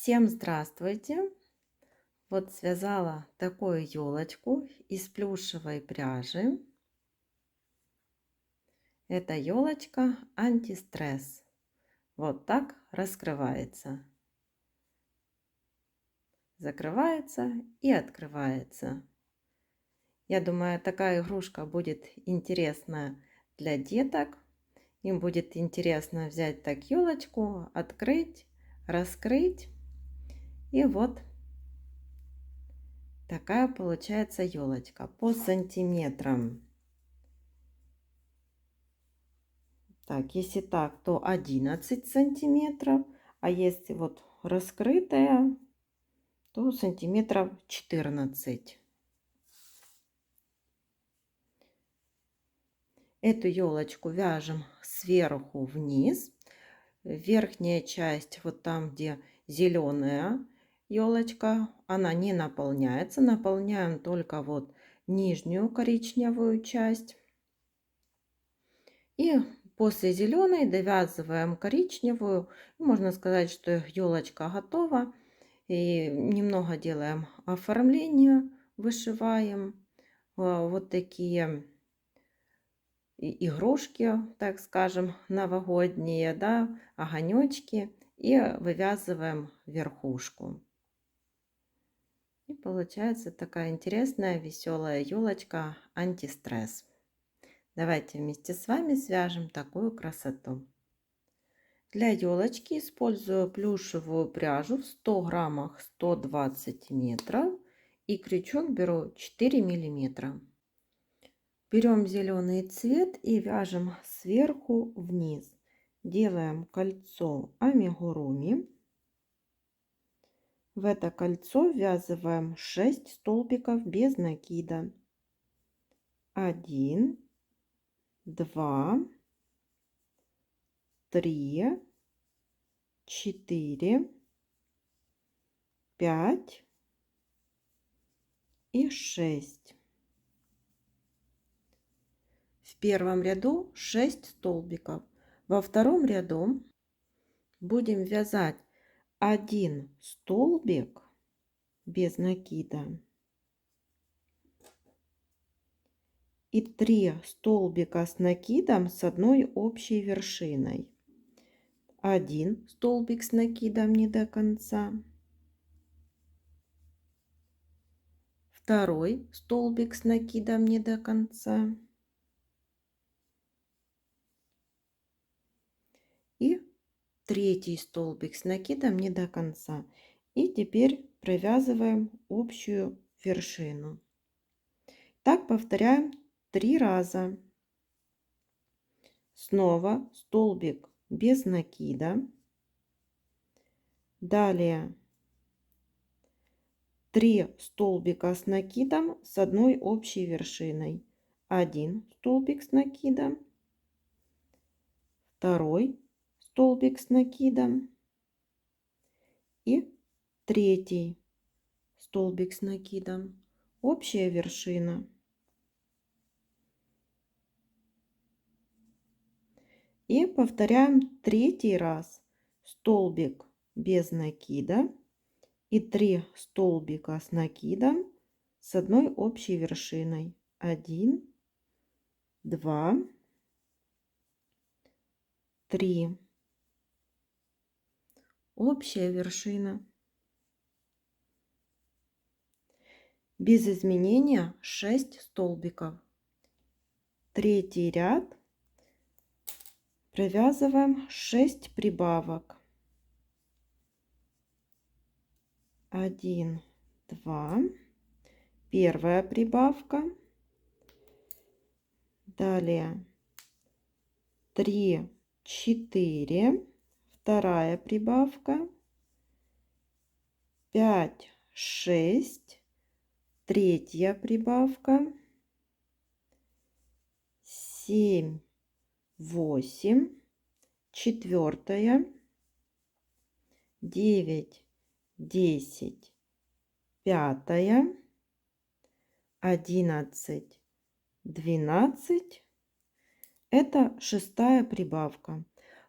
Всем здравствуйте! Вот связала такую елочку из плюшевой пряжи. Эта елочка антистресс. Вот так раскрывается, закрывается и открывается. Я думаю, такая игрушка будет интересна для деток. Им будет интересно взять так елочку, открыть, раскрыть. И вот такая получается елочка по сантиметрам. Так, если так, то 11 сантиметров. А если вот раскрытая, то сантиметров 14. Эту елочку вяжем сверху вниз. Верхняя часть, вот там, где зеленая елочка, она не наполняется. Наполняем только вот нижнюю коричневую часть. И после зеленой довязываем коричневую. Можно сказать, что елочка готова. И немного делаем оформление, вышиваем вот такие игрушки, так скажем, новогодние, да, огонечки, и вывязываем верхушку. И получается такая интересная, веселая елочка антистресс. Давайте вместе с вами свяжем такую красоту. Для елочки использую плюшевую пряжу в 100 граммах 120 метров и крючок беру 4 миллиметра. Берем зеленый цвет и вяжем сверху вниз. Делаем кольцо амигуруми. В это кольцо ввязываем 6 столбиков без накида. 1, 2, 3, 4, 5 и 6. В первом ряду 6 столбиков. Во втором ряду будем вязать 1 столбик без накида и 3 столбика с накидом с одной общей вершиной. 1 столбик с накидом не до конца, второй столбик с накидом не до конца и третий столбик с накидом не до конца. И теперь провязываем общую вершину. Так повторяем 3 раза. Снова столбик без накида. Далее 3 столбика с накидом с одной общей вершиной. 1 столбик с накидом, второй столбик с накидом и третий столбик с накидом. Общая вершина. И повторяем третий раз. Столбик без накида и 3 столбика с накидом с одной общей вершиной. 1, 2, 3. Общая вершина. Без изменения 6 столбиков. Третий ряд провязываем 6 прибавок. 1, 2, первая прибавка, далее 3, 4, вторая прибавка, 5, 6, третья прибавка, 7, 8, четвертая, 9, 10, пятая, 11, 12. Это шестая прибавка.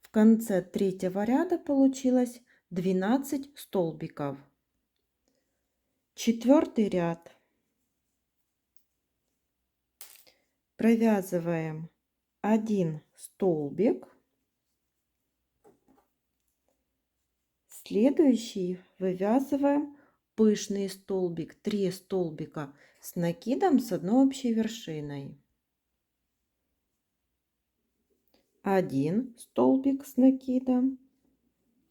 В конце третьего ряда получилось 12 столбиков. Четвертый ряд. Провязываем 1 столбик. Следующий вывязываем пышный столбик, 3 столбика с накидом с одной общей вершиной. 1 столбик с накидом,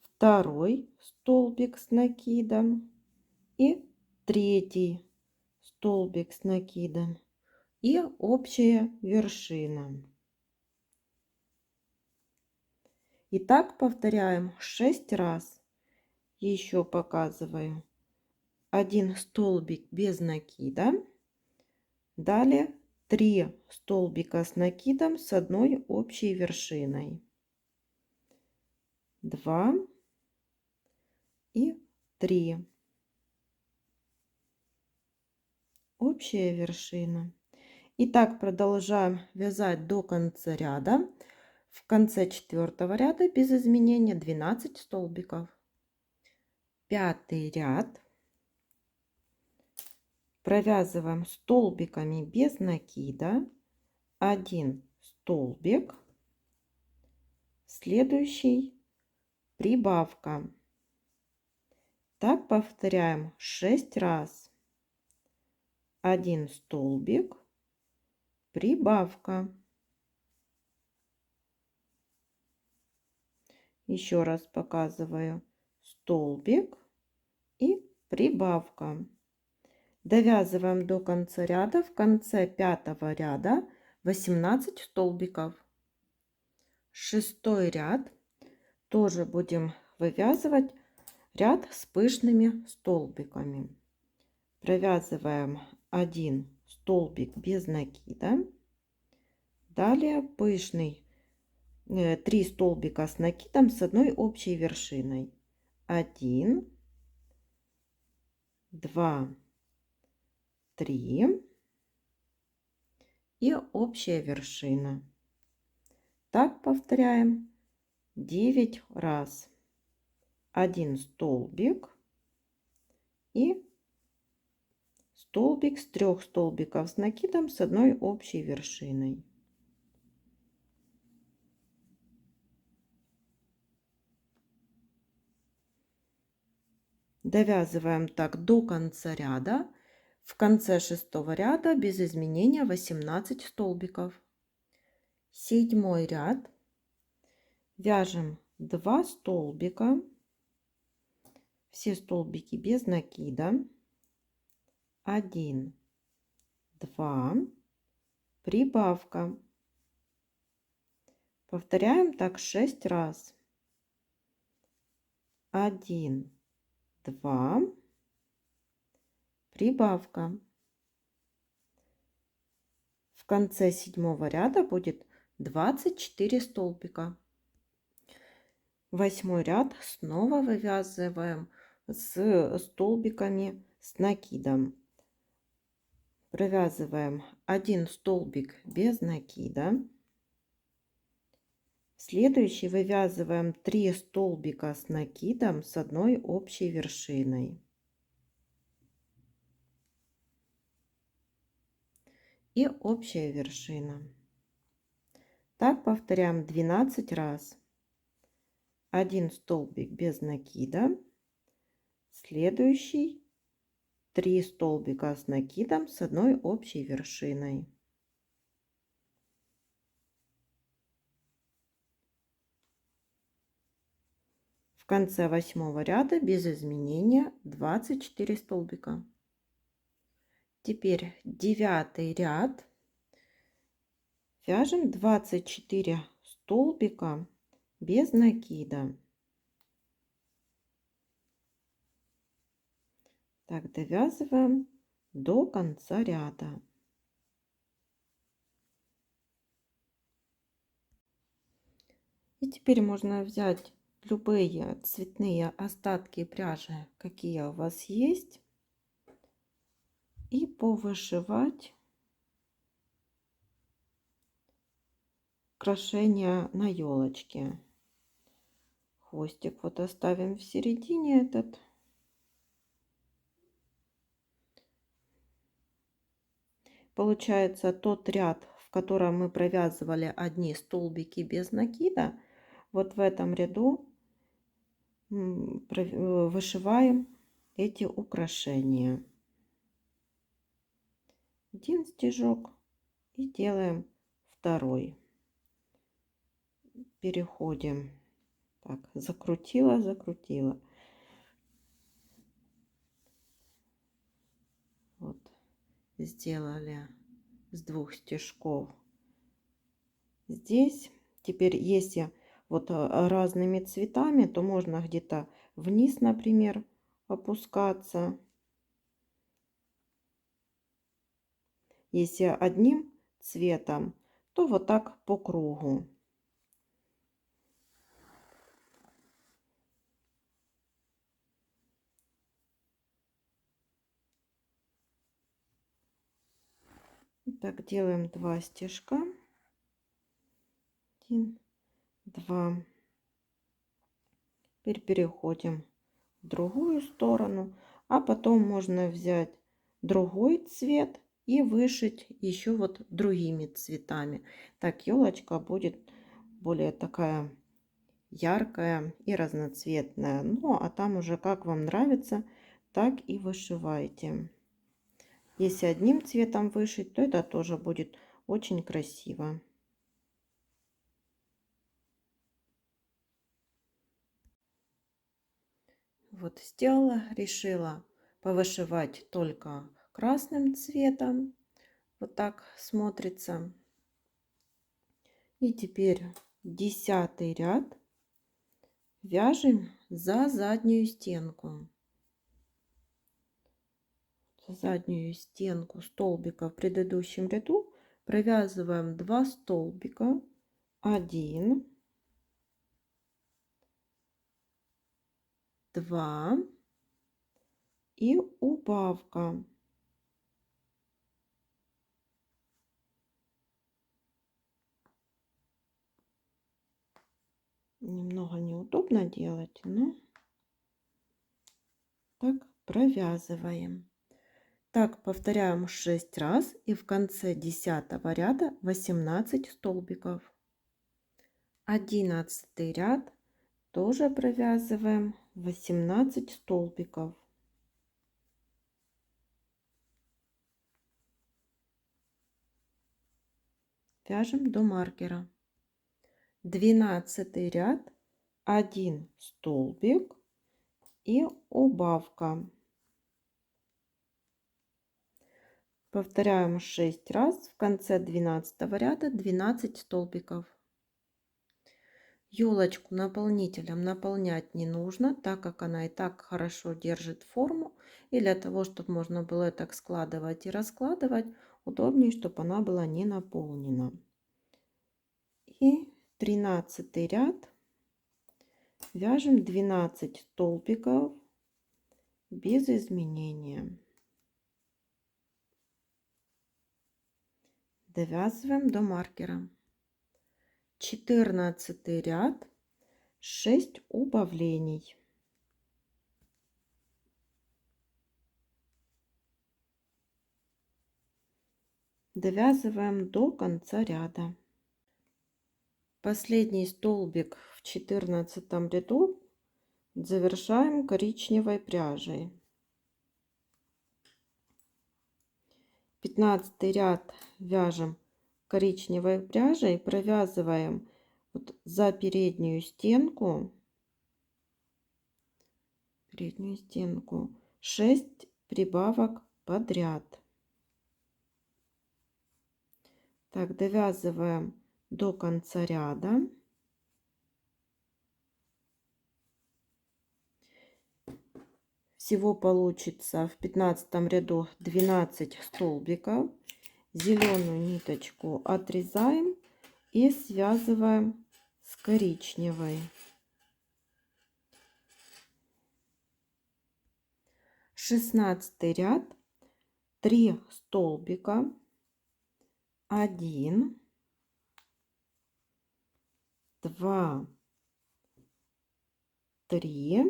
второй столбик с накидом и третий столбик с накидом и общая вершина. И так повторяем 6 раз. Еще показываю. 1 столбик без накида. Далее 3 столбика с накидом с одной общей вершиной. 2 и 3. Общая вершина. И так продолжаем вязать до конца ряда. В конце 4-го ряда без изменения 12 столбиков. 5-й ряд. Провязываем столбиками без накида 1 столбик, следующий прибавка. Так повторяем 6 раз. 1 столбик, прибавка. Еще раз показываю. Столбик и прибавка. Довязываем до конца ряда. В конце 5-го ряда 18 столбиков. 6-й ряд. Тоже будем вывязывать ряд с пышными столбиками. Провязываем 1 столбик без накида. Далее пышный 3 столбика с накидом с одной общей вершиной. 1, 2, 3 и общая вершина. Так повторяем 9 раз. 1 столбик и столбик с 3 столбиков с накидом с одной общей вершиной. Довязываем так до конца ряда. В конце 6-го ряда без изменения 18 столбиков. 7-й ряд. Вяжем 2 столбика. Все столбики без накида. 1, 2, прибавка. Повторяем так 6 раз. 1, 2, прибавка. В конце 7-го ряда будет 24 столбика. 8-й ряд снова вывязываем с столбиками с накидом. Провязываем 1 столбик без накида. Следующий вывязываем 3 столбика с накидом с одной общей вершиной. И общая вершина. Так повторяем 12 раз. 1 столбик без накида. Следующий 3 столбика с накидом с одной общей вершиной. В конце 8-го ряда без изменения 24 столбика. Теперь 9-й ряд. Вяжем 24 столбика без накида. Так, довязываем до конца ряда. И теперь можно взять любые цветные остатки пряжи, какие у вас есть, и повышивать украшения на елочке. хвостик вот оставим в середине этот. Получается, тот ряд, в котором мы провязывали одни столбики без накида, вот в этом ряду вышиваем эти украшения. Один стежок и делаем второй. Переходим. Так, закрутила, закрутила. Вот, сделали с 2 стежков здесь. Теперь, если вот разными цветами, то можно где-то вниз, например, опускаться. Если одним цветом, то вот так по кругу. Так, делаем 2 стежка. 1, 2. Теперь переходим в другую сторону, а потом можно взять другой цвет и вышить еще вот другими цветами. Так елочка будет более такая яркая и разноцветная. Ну, а там уже как вам нравится, так и вышивайте. Если одним цветом вышить, то это тоже будет очень красиво. Вот сделала, решила повышивать только красным цветом. Вот так смотрится. И теперь 10-й ряд вяжем за заднюю стенку. Заднюю стенку столбика в предыдущем ряду провязываем 2 столбика, 1, 2 и убавка. Немного неудобно делать, но так провязываем. Так повторяем 6 раз и в конце 10-го ряда 18 столбиков. 11-й ряд тоже провязываем 18 столбиков. Вяжем до маркера. 12-й ряд, 1 столбик и убавка. Повторяем 6 раз, в конце 12-го ряда 12 столбиков. Елочку наполнителем наполнять не нужно, так как она и так хорошо держит форму. И для того, чтобы можно было так складывать и раскладывать, удобнее, чтобы она была не наполнена. И 13-й ряд вяжем 12 столбиков без изменения. Довязываем до маркера. 14 ряд, 6 убавлений. Довязываем до конца ряда. Последний столбик в 14 ряду завершаем коричневой пряжей. 15 ряд вяжем коричневой пряжей, провязываем вот за переднюю стенку 6 прибавок подряд. Так, довязываем до конца ряда. Всего получится в 15 ряду 12 столбиков. Зеленую ниточку отрезаем и связываем с коричневой. 16 ряд, 3 столбика, 1, 2, 3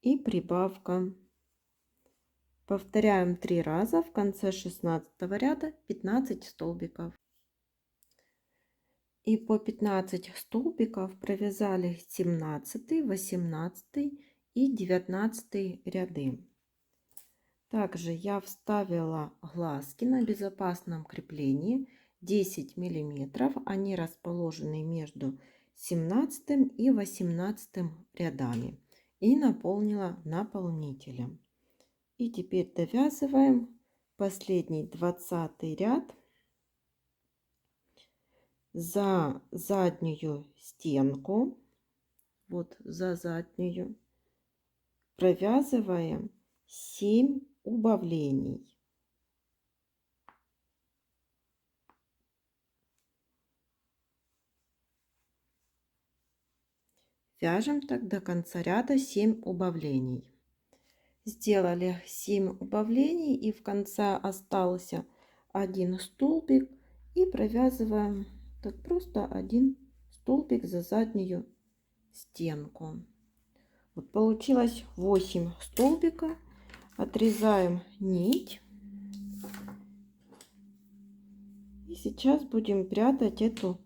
и прибавка. Повторяем 3 раза. В конце 16 ряда 15 столбиков. И по 15 столбиков провязали 17, 18 и 19 ряды. Также я вставила глазки на безопасном креплении 10 миллиметров. Они расположены между 17 и 18 рядами. И наполнила наполнителем. И теперь довязываем последний 20 ряд за заднюю стенку. Вот за заднюю провязываем 7 убавлений. Вяжем так до конца ряда 7 убавлений. Сделали 7 убавлений и в конце остался один столбик, и провязываем так просто один столбик за заднюю стенку. Вот получилось 8 столбика. Отрезаем нить. И сейчас будем прятать эту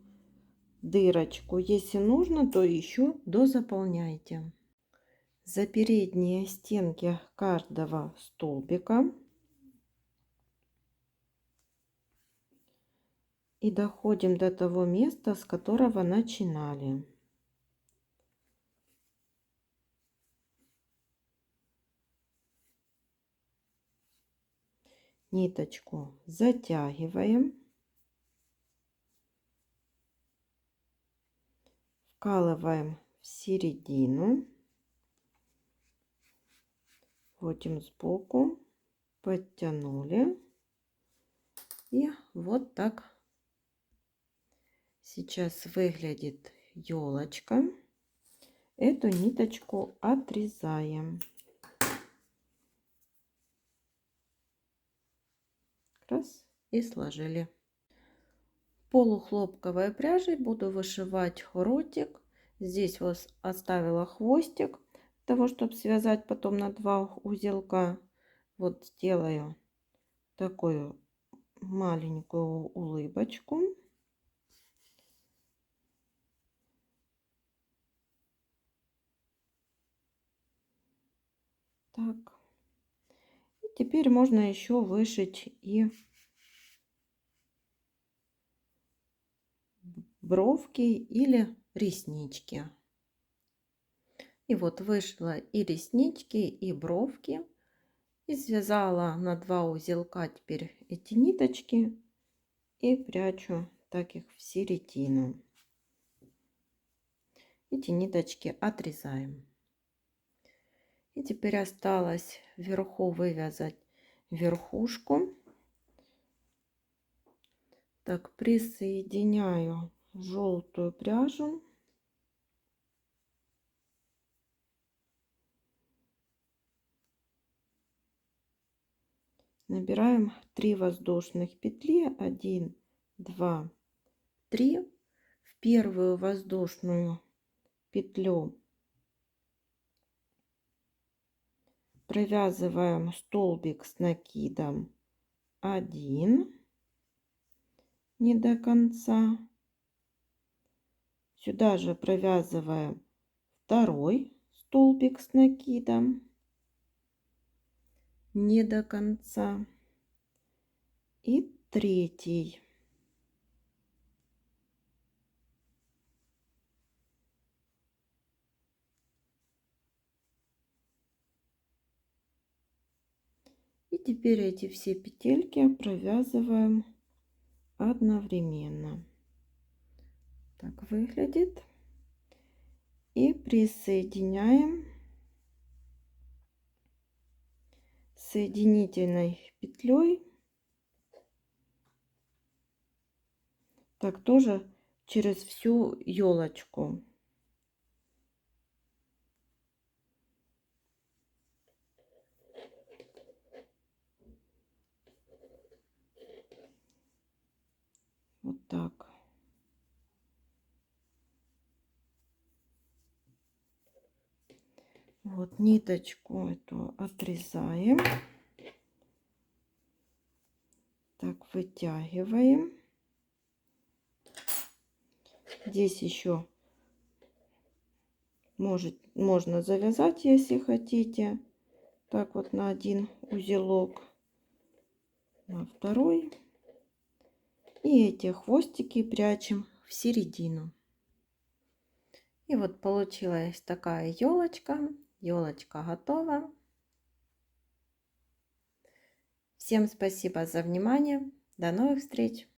дырочку. Если нужно, то еще дозаполняйте. За передние стенки каждого столбика и доходим до того места, с которого начинали. Ниточку затягиваем, вкалываем в середину, вводим сбоку, подтянули, и вот так сейчас выглядит елочка. Эту ниточку отрезаем. Раз, и сложили. Полухлопковой пряжей буду вышивать ротик. Здесь вот оставила хвостик для того, чтобы связать потом на 2 узелка. Вот сделаю такую маленькую улыбочку. Так. И теперь можно еще вышить и бровки или реснички. И вот вышла и реснички, и бровки. И связала на 2 узелка теперь эти ниточки. И прячу так их в середину. Эти ниточки отрезаем. И теперь осталось вверху вывязать верхушку. Так, присоединяю желтую пряжу. Набираем 3 воздушных петли. 1, 2, 3. В первую воздушную петлю провязываем столбик с накидом 1 не до конца. Сюда же провязываем второй столбик с накидом не до конца и третий. И теперь эти все петельки провязываем одновременно. Так выглядит. И присоединяем соединительной петлей. Так тоже через всю елочку. Вот так. вот ниточку эту отрезаем. Так, вытягиваем. Здесь еще можно завязать, если хотите. Так вот на один узелок, на второй. И эти хвостики прячем в середину. И вот получилась такая елочка. Елочка готова. Всем спасибо за внимание. До новых встреч!